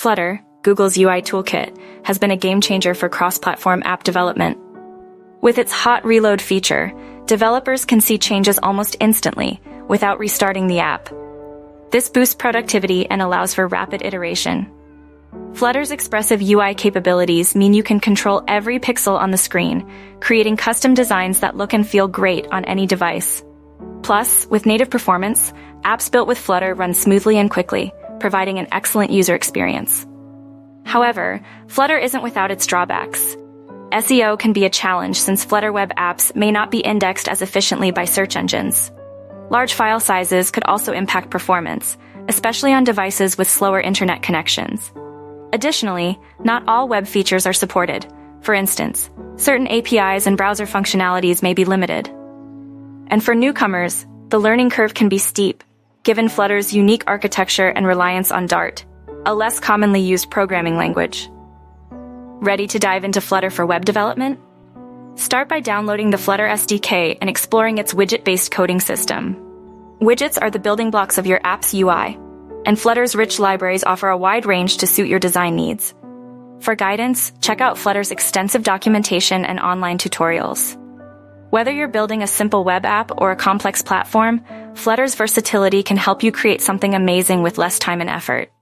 Flutter, Google's UI toolkit, has been a game-changer for cross-platform app development. With its hot reload feature, developers can see changes almost instantly, without restarting the app. This boosts productivity and allows for rapid iteration. Flutter's expressive UI capabilities mean you can control every pixel on the screen, creating custom designs that look and feel great on any device. Plus, with native performance, apps built with Flutter run smoothly and quickly, providing an excellent user experience. However, Flutter isn't without its drawbacks. SEO can be a challenge since Flutter web apps may not be indexed as efficiently by search engines. Large file sizes could also impact performance, especially on devices with slower internet connections. Additionally, not all web features are supported. For instance, certain APIs and browser functionalities may be limited. And for newcomers, the learning curve can be steep, given Flutter's unique architecture and reliance on Dart, a less commonly used programming language. Ready to dive into Flutter for web development? Start by downloading the Flutter SDK and exploring its widget-based coding system. Widgets are the building blocks of your app's UI, and Flutter's rich libraries offer a wide range to suit your design needs. For guidance, check out Flutter's extensive documentation and online tutorials. Whether you're building a simple web app or a complex platform, Flutter's versatility can help you create something amazing with less time and effort.